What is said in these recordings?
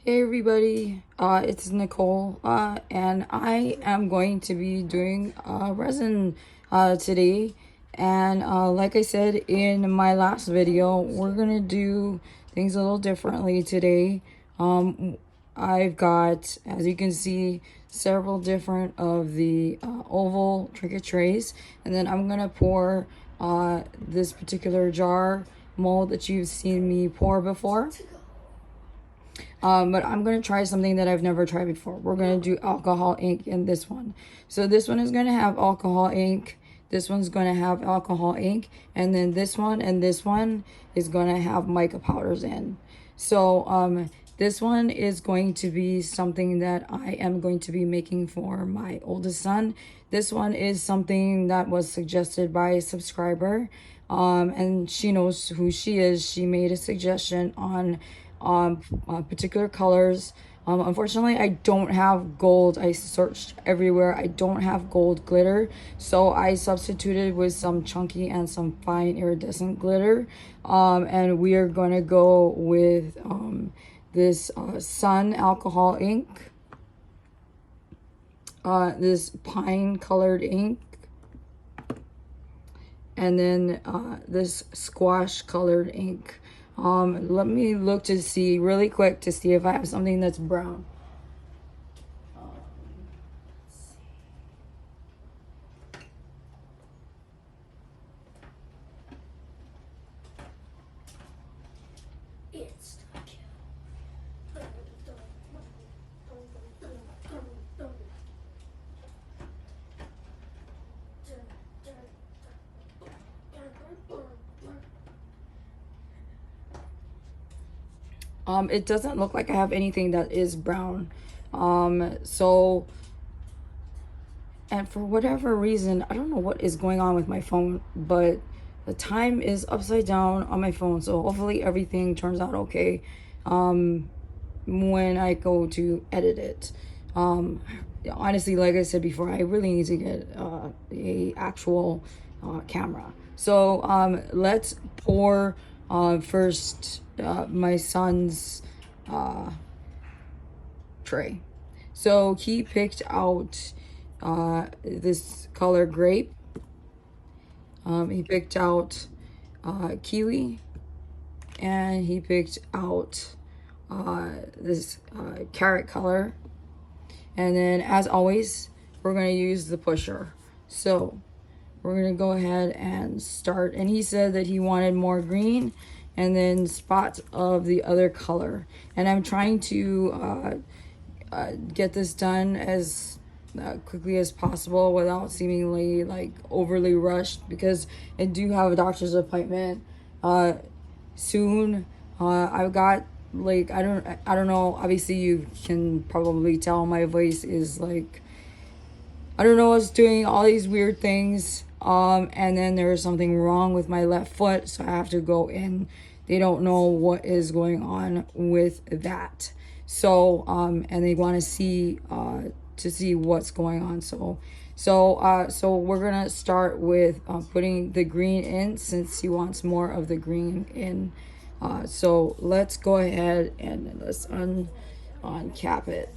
Hey everybody, it's Nicole, and I am going to be doing resin today. And like I said in my last video, we're gonna do things a little differently today. I've got, as you can see, several different of the oval trinket trays, and then I'm gonna pour this particular jar mold that you've seen me pour before. But I'm going to try something that I've never tried before. We're going to do alcohol ink in this one. So this one is going to have alcohol ink. This one's going to have alcohol ink. And then this one and this one is going to have mica powders in. So this one is going to be something that I am going to be making for my oldest son. This one is something that was suggested by a subscriber. And she knows who she is. She made a suggestion on particular colors. Unfortunately, I don't have gold. I searched everywhere. I don't have gold glitter, so I substituted with some chunky and some fine iridescent glitter. And we are going to go with this sun alcohol ink, this pine colored ink, and then this squash colored ink. Let me look to see really quick to see if I have something that's brown. It doesn't look like I have anything that is brown. So, and for whatever reason, I don't know what is going on with my phone, but the time is upside down on my phone. So hopefully everything turns out okay when I go to edit it. Honestly, like I said before, I really need to get a actual camera. So let's pour first my son's tray. So he picked out this color grape. He picked out kiwi, and he picked out this carrot color. And then, as always, we're going to use the pusher. So we're going to go ahead and start. And he said that he wanted more green and then spots of the other color. And I'm trying to get this done as quickly as possible without seemingly like overly rushed, because I do have a doctor's appointment soon. I've got like I don't know, obviously you can probably tell my voice is like, I don't know, what's doing all these weird things. And then there's something wrong with my left foot, so I have to go in. They don't know what is going on with that. So and they want to see what's going on. So we're gonna start with putting the green in, since he wants more of the green in. So let's go ahead and let's uncap it.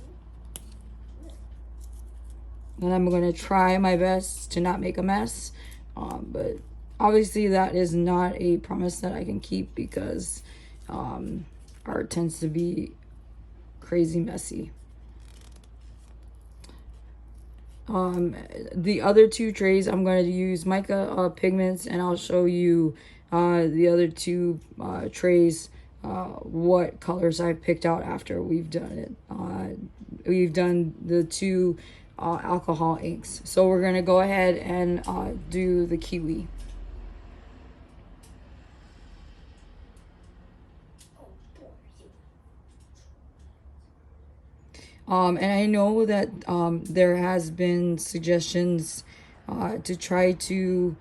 And I'm going to try my best to not make a mess. But obviously that is not a promise that I can keep, because art tends to be crazy messy. The other two trays, I'm going to use mica pigments, and I'll show you the other two trays, what colors I picked out after we've done it. We've done the two alcohol inks. So we're going to go ahead and do the kiwi. And I know that there has been suggestions to try to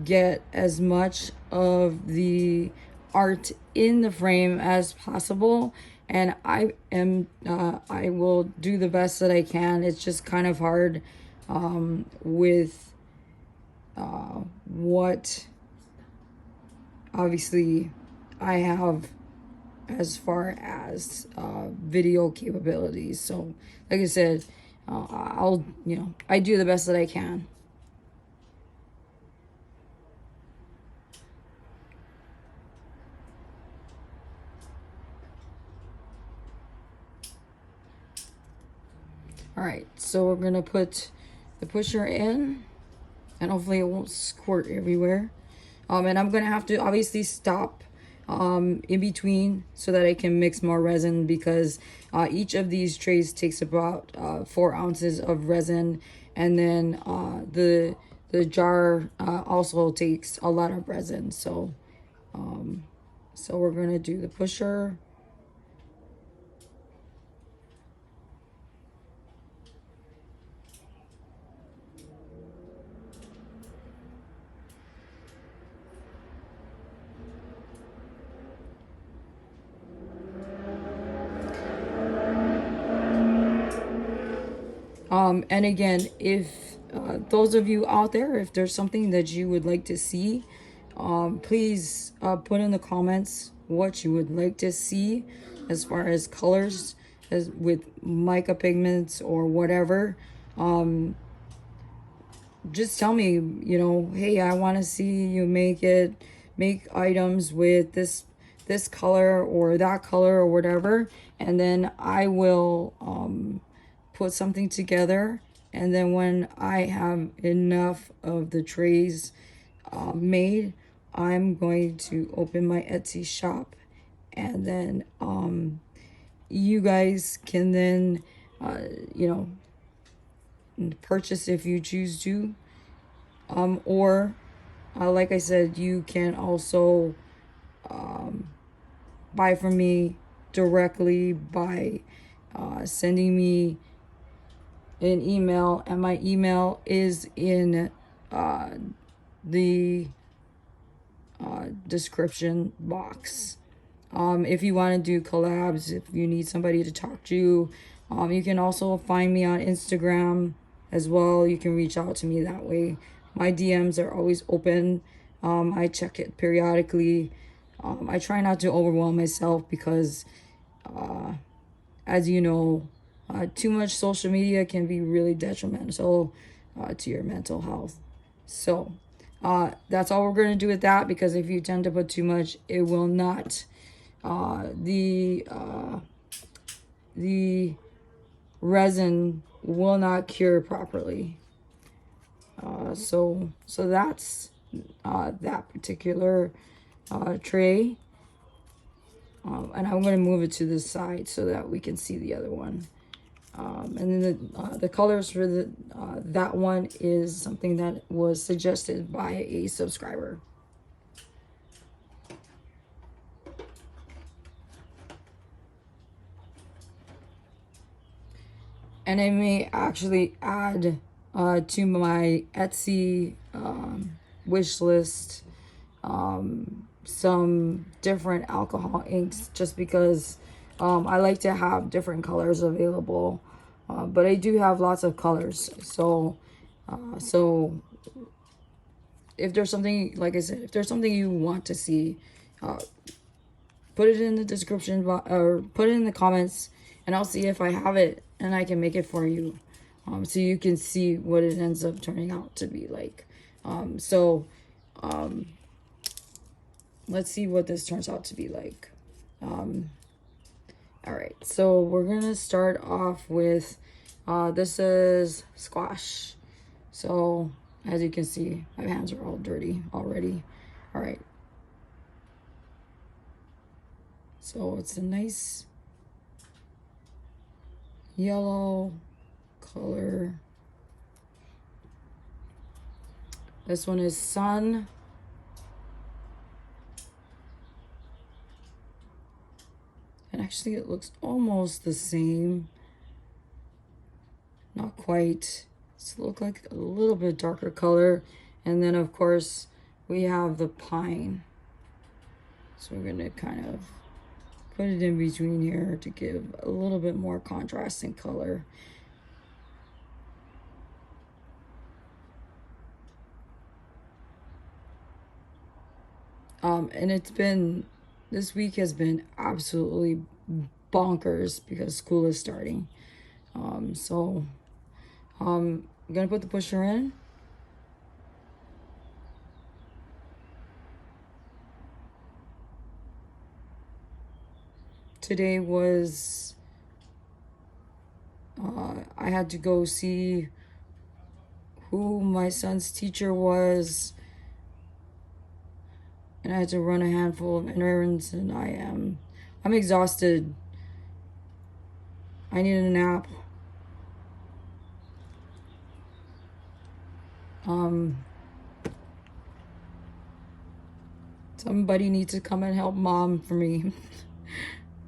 get as much of the art in the frame as possible, and I will do the best that I can. It's just kind of hard with what obviously I have as far as video capabilities. So like I said, I'll, I do the best that I can. All right, so we're gonna put the pusher in, and hopefully it won't squirt everywhere. And I'm gonna have to obviously stop in between so that I can mix more resin, because each of these trays takes about 4 ounces of resin, and then the jar also takes a lot of resin. So so we're gonna do the pusher. And again, if those of you out there, if there's something that you would like to see, please put in the comments what you would like to see as far as colors, as with mica pigments or whatever. Just tell me, hey, I want to see you make items with this color or that color or whatever, and then I will put something together. And then when I have enough of the trays made, I'm going to open my Etsy shop, and then you guys can then you know purchase if you choose to, or like I said, you can also buy from me directly by sending me an email, and my email is in the description box. If you want to do collabs, if you need somebody to talk to, you can also find me on Instagram as well. You can reach out to me that way. My DMs are always open. I check it periodically. I try not to overwhelm myself because, as you know, too much social media can be really detrimental to your mental health. So that's all we're going to do with that, because if you tend to put too much, it will not, the resin will not cure properly. So that's that particular tray. And I'm going to move it to the side so that we can see the other one. And then the colors for that one is something that was suggested by a subscriber. And I may actually add to my Etsy wish list some different alcohol inks, just because I like to have different colors available. But I do have lots of colors. So if there's something, like I said, if there's something you want to see, put it in the description or put it in the comments, and I'll see if I have it and I can make it for you, so you can see what it ends up turning out to be like. Let's see what this turns out to be like. All right, so we're gonna start off with this is squash. So as you can see, my hands are all dirty already. All right, so it's a nice yellow color. This one is sun. And actually it looks almost the same. Not quite. It's look like a little bit darker color. And then of course we have the pine. So we're gonna kind of put it in between here to give a little bit more contrasting color. And it's been This week has been absolutely bonkers because school is starting. So I'm gonna put the pusher in. Today was I had to go see who my son's teacher was, and I had to run a handful of errands, and I'm exhausted. I need a nap. Um, Somebody needs to come and help mom for me.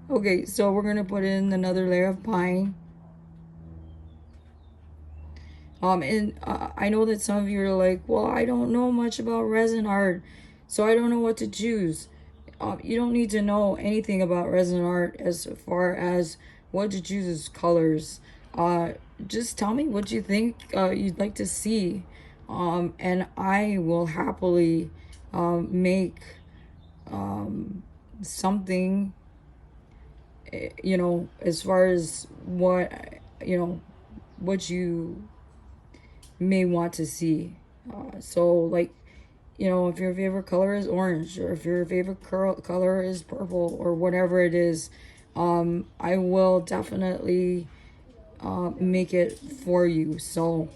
Okay, so we're gonna put in another layer of pine. And I know that some of you are like, well, I don't know much about resin art, so I don't know what to choose. You don't need to know anything about resin art as far as what to choose as colors. Uh, just tell me what you think you'd like to see, and I will happily make something, you know, as far as what, you know, what you may want to see. So, like, you know, if your favorite color is orange, or if your favorite color is purple, or whatever it is, I will definitely make it for you so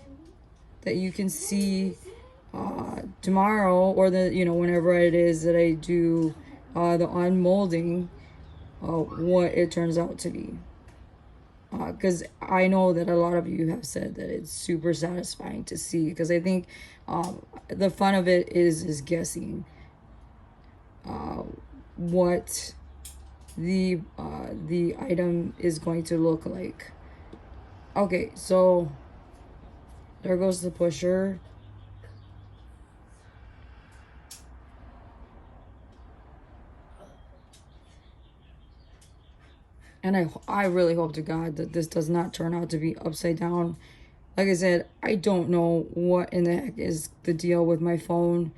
that you can see tomorrow, or the, you know, whenever it is that I do the unmolding, what it turns out to be. Because I know that a lot of you have said that it's super satisfying to see. Because I think the fun of it is guessing what the item is going to look like. Okay, so there goes the pusher. And I really hope to God that this does not turn out to be upside down. Like I said, I don't know what in the heck is the deal with my phone.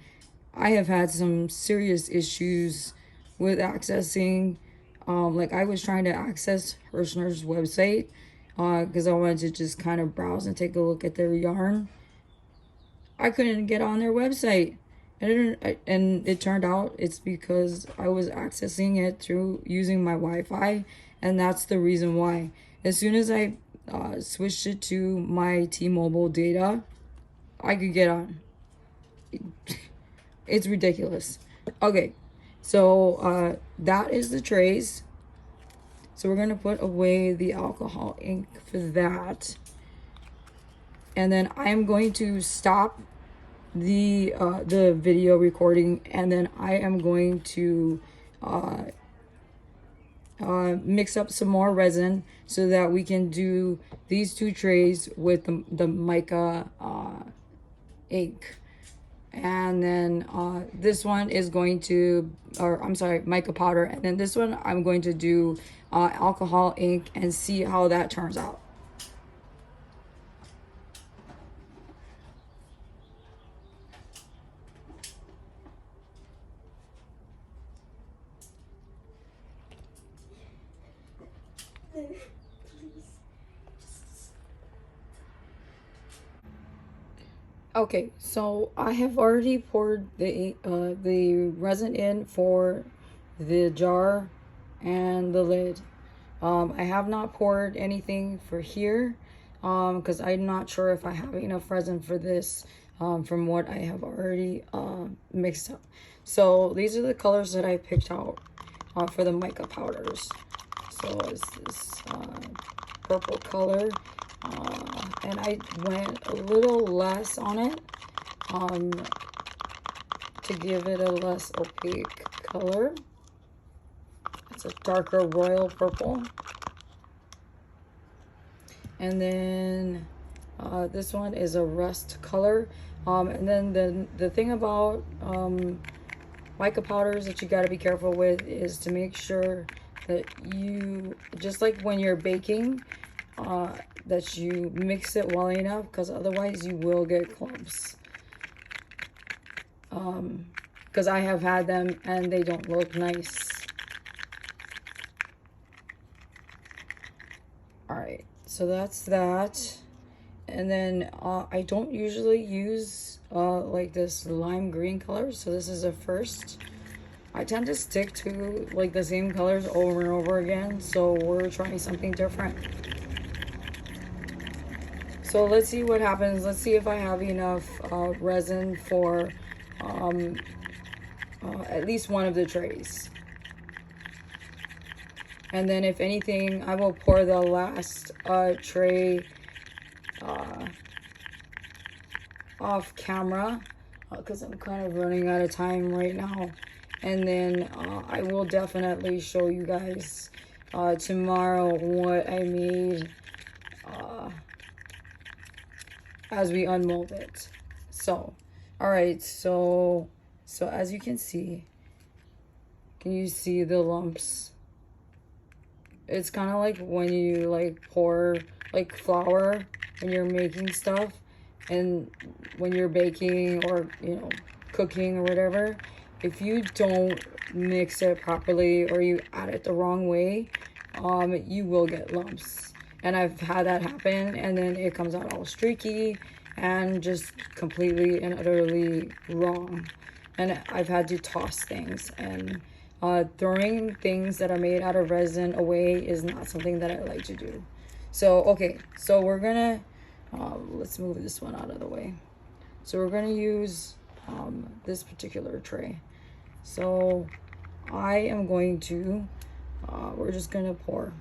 I have had some serious issues with accessing. Like, I was trying to access Hirschner's website because I wanted to just kind of browse and take a look at their yarn. I couldn't get on their website. And it turned out it's because I was accessing it through using my Wi-Fi, and that's the reason why. As soon as I switched it to my T-Mobile data, I could get on. It's ridiculous. Okay, so that is the trays. So we're gonna put away the alcohol ink for that, and then I'm going to stop the video recording, and then I am going to mix up some more resin so that we can do these two trays with the mica ink. And then this one is going to, or I'm sorry, mica powder. And then this one I'm going to do alcohol ink and see how that turns out. Okay, so I have already poured the resin in for the jar and the lid. I have not poured anything for here because I'm not sure if I have enough resin for this from what I have already mixed up. So these are the colors that I picked out for the mica powders. So it's this purple color, and I went a little less on it to give it a less opaque color. It's a darker royal purple. And then this one is a rust color. And then the thing about mica powders that you got to be careful with is to make sure that you, just like when you're baking, that you mix it well enough, because otherwise you will get clumps. Because I have had them and they don't look nice. right, so that's that. And then I don't usually use like this lime green color, so this is a first. I tend to stick to like the same colors over and over again, so we're trying something different. So let's see what happens. Let's see if I have enough resin for at least one of the trays. And then if anything, I will pour the last tray off camera because I'm kind of running out of time right now. And then I will definitely show you guys tomorrow what I made as we unmold it. So, all right, so as you can you see the lumps? It's kind of like when you like pour like flour when you're making stuff, and when you're baking or cooking or whatever, if you don't mix it properly or you add it the wrong way, you will get lumps. And I've had that happen, and then it comes out all streaky and just completely and utterly wrong. And I've had to toss things, and throwing things that are made out of resin away is not something that I like to do. So, okay, so we're gonna, let's move this one out of the way. So we're gonna use this particular tray. So I am going to, we're just gonna pour.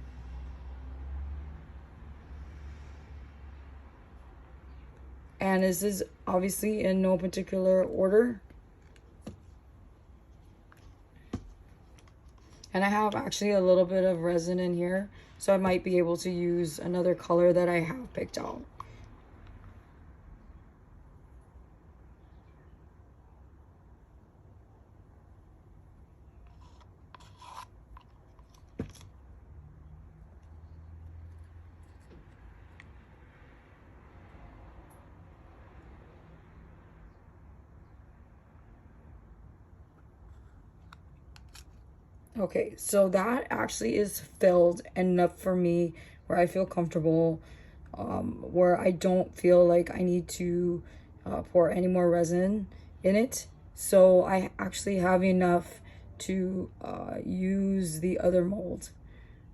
And this is obviously in no particular order. And I have actually a little bit of resin in here, so I might be able to use another color that I have picked out. Okay, so that actually is filled enough for me where I feel comfortable, where I don't feel like I need to pour any more resin in it. So I actually have enough to use the other mold.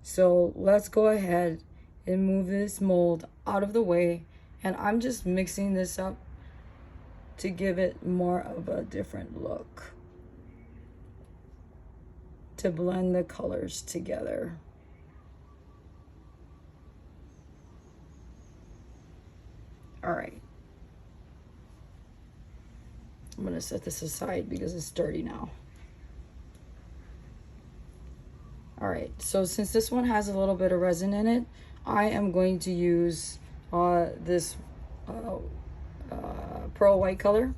So let's go ahead and move this mold out of the way. And I'm just mixing this up to give it more of a different look, to blend the colors together. All right. I'm gonna set this aside because it's dirty now. All right, so since this one has a little bit of resin in it, I am going to use this pearl white color.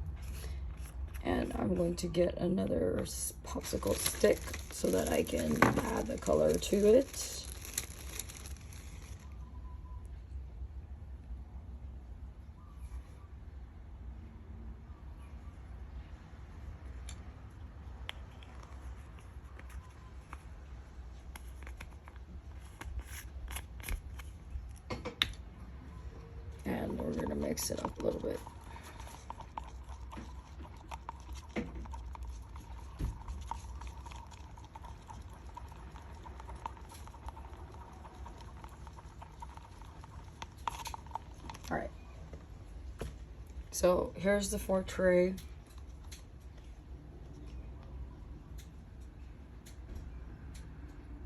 And I'm going to get another popsicle stick so that I can add the color to it. And we're gonna mix it up a little bit. All right, so here's the 4 tray.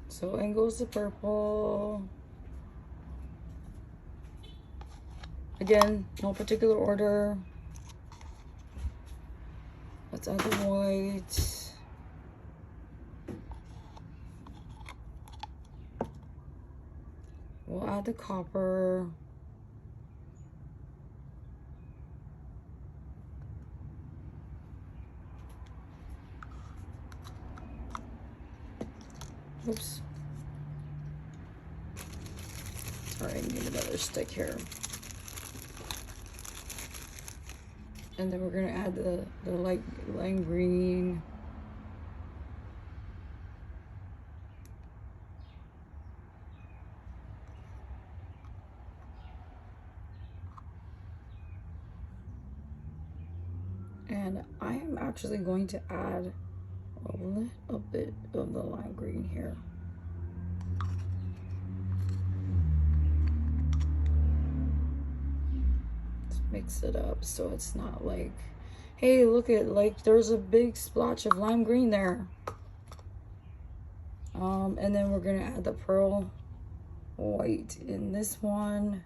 So in goes the purple. Again, no particular order. Let's add the white. We'll add the copper. Oops. All right, I need another stick here. And then we're gonna add the light lime green. I'm actually going to add a little bit of the lime green here. Let's mix it up so it's not like, hey, look at, like, there's a big splotch of lime green there. And then we're gonna add the pearl white in this one.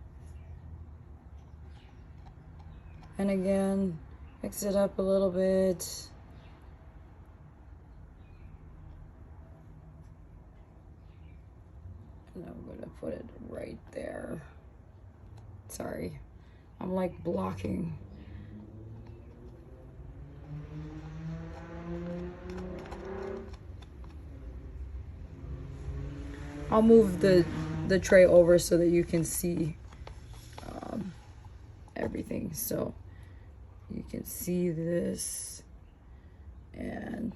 And again, mix it up a little bit. And I'm gonna put it right there. Sorry, I'm like blocking. I'll move the tray over so that you can see everything. So you can see this, and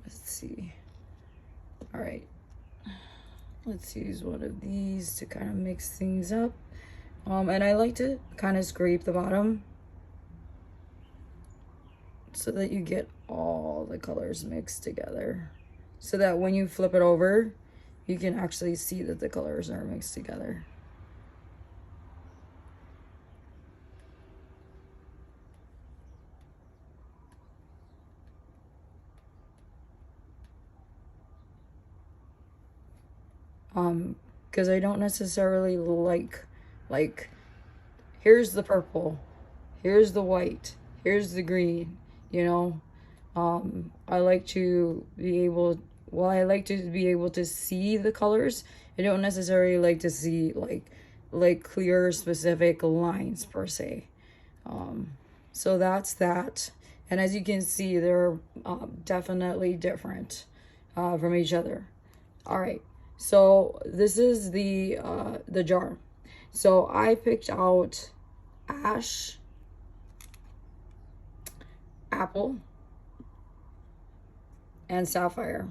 let's see. All right, let's use one of these to kind of mix things up. And I like to kind of scrape the bottom so that you get all the colors mixed together, so that when you flip it over, you can actually see that the colors are mixed together. Because I don't necessarily like, here's the purple, here's the white, here's the green, you know. I like to be able, well, I like to be able to see the colors. I don't necessarily like to see like clear specific lines per se. So that's that. And as you can see, they're definitely different from each other. All right, so this is the jar. So I picked out ash, apple, and sapphire.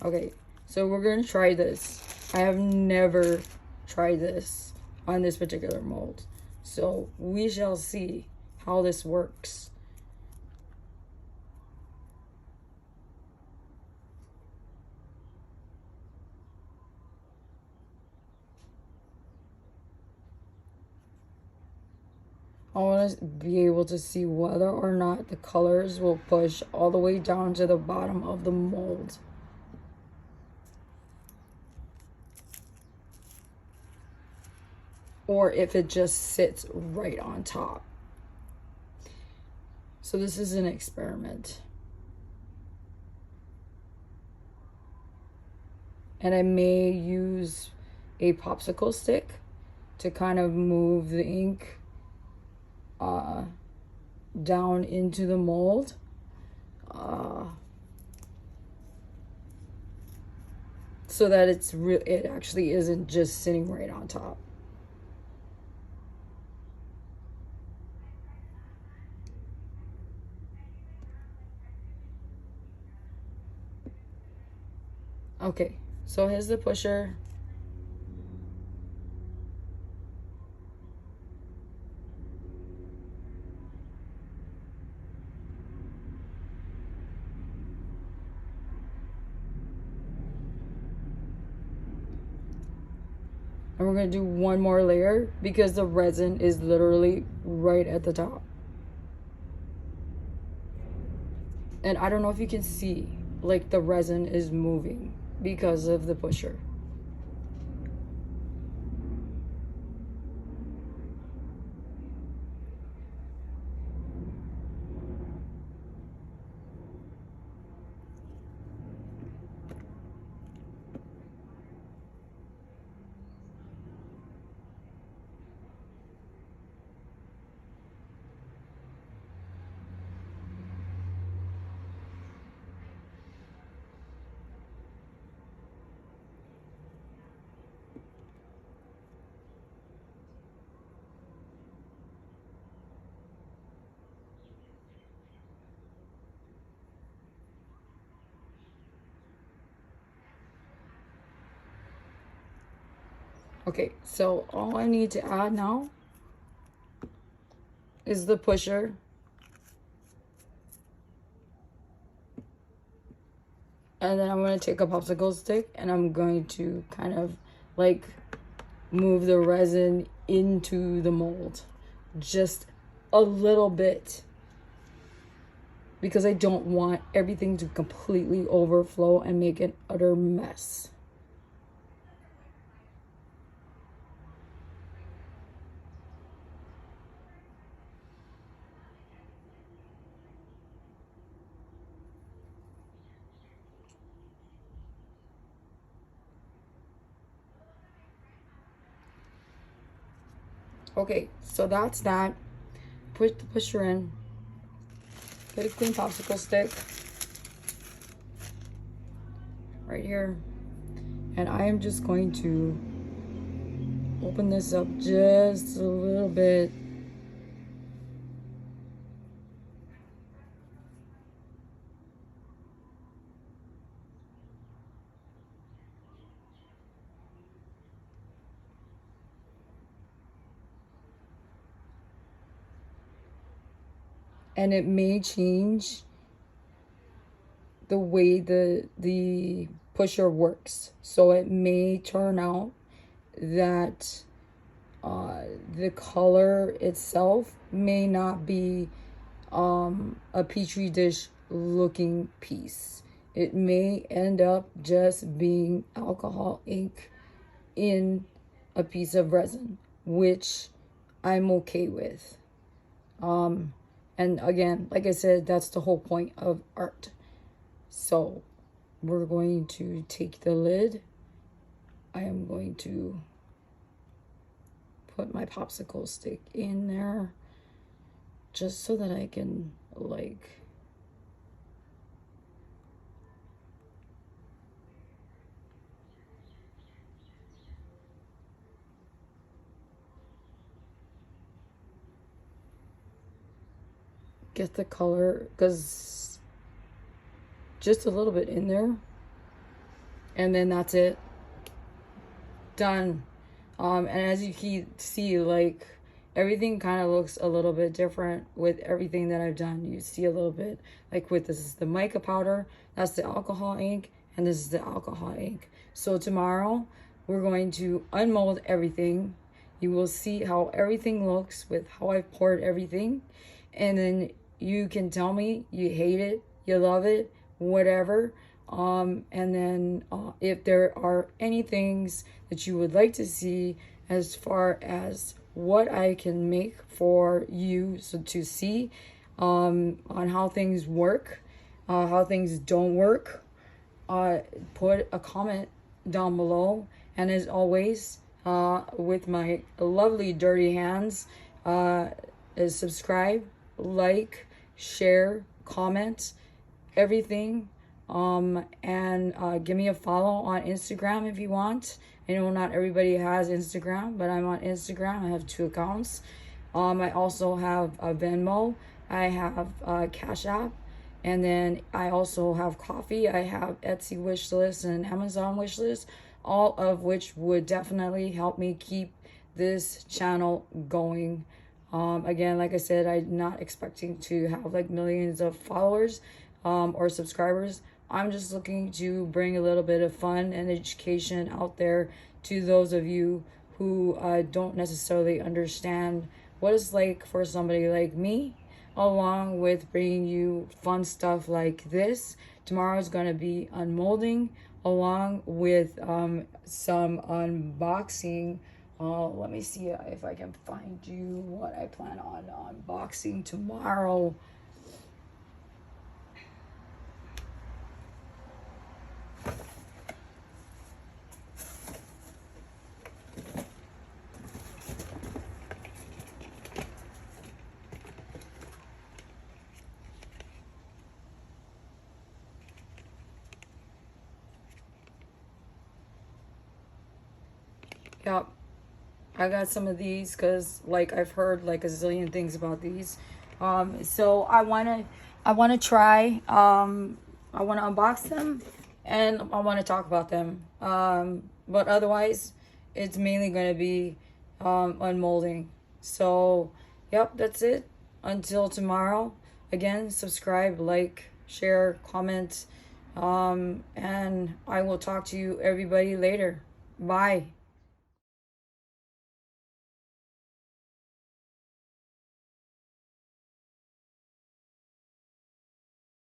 Okay, so we're gonna try this. I have never tried this on this particular mold, so we shall see how this works. I want to be able to see whether or not the colors will push all the way down to the bottom of the mold. Or if it just sits right on top. So this is an experiment. And I may use a popsicle stick to kind of move the ink down into the mold. So that it actually isn't just sitting right on top. Okay, so here's the pusher. And we're gonna do one more layer because the resin is literally right at the top. And I don't know if you can see, like, the resin is moving because of the pusher. Okay, so all I need to add now is the pusher. And then I'm going to take a popsicle stick and I'm going to kind of like move the resin into the mold. Just a little bit. Because I don't want everything to completely overflow and make an utter mess. Okay, so that's that. Put the pusher in. Get a clean popsicle stick. Right here. And I am just going to open this up just a little bit. And it may change the way the pusher works. So it may turn out that the color itself may not be a petri dish looking piece. It may end up just being alcohol ink in a piece of resin, which I'm okay with. And again, like I said, that's the whole point of art. So we're going to take the lid. I am going to put my popsicle stick in there just so that I can like get the color, because just a little bit in there, and then that's it, done. And as you can see, like everything kind of looks a little bit different with everything that I've done. You see a little bit like with this is the mica powder, that's the alcohol ink, and this is the alcohol ink. So tomorrow we're going to unmold everything. You will see how everything looks with how I've poured everything, and then you can tell me you hate it, you love it, whatever. And then if there are any things that you would like to see as far as what I can make for you so to see on how things work, how things don't work, put a comment down below. And as always, with my lovely dirty hands, is subscribe, like, share, comment, everything. And give me a follow on Instagram if you want. I know not everybody has Instagram, but I'm on Instagram. I have 2 accounts. I also have a Venmo. I have Cashapp. And then I also have coffee. I have Etsy wishlist and Amazon wishlist, all of which would definitely help me keep this channel going. Again, like I said, I'm not expecting to have like millions of followers or subscribers. I'm just looking to bring a little bit of fun and education out there to those of you who don't necessarily understand what it's like for somebody like me, along with bringing you fun stuff like this. Tomorrow is going to be unmolding, along with some unboxing. Let me see if I can find you what I plan on unboxing tomorrow. Yep, I got some of these because like I've heard like a zillion things about these. So I wanna try. I wanna unbox them and I wanna talk about them. But otherwise, it's mainly gonna be unmolding. So, yep, that's it. until tomorrow, again, subscribe, like, share, comment, and I will talk to you everybody later. Bye.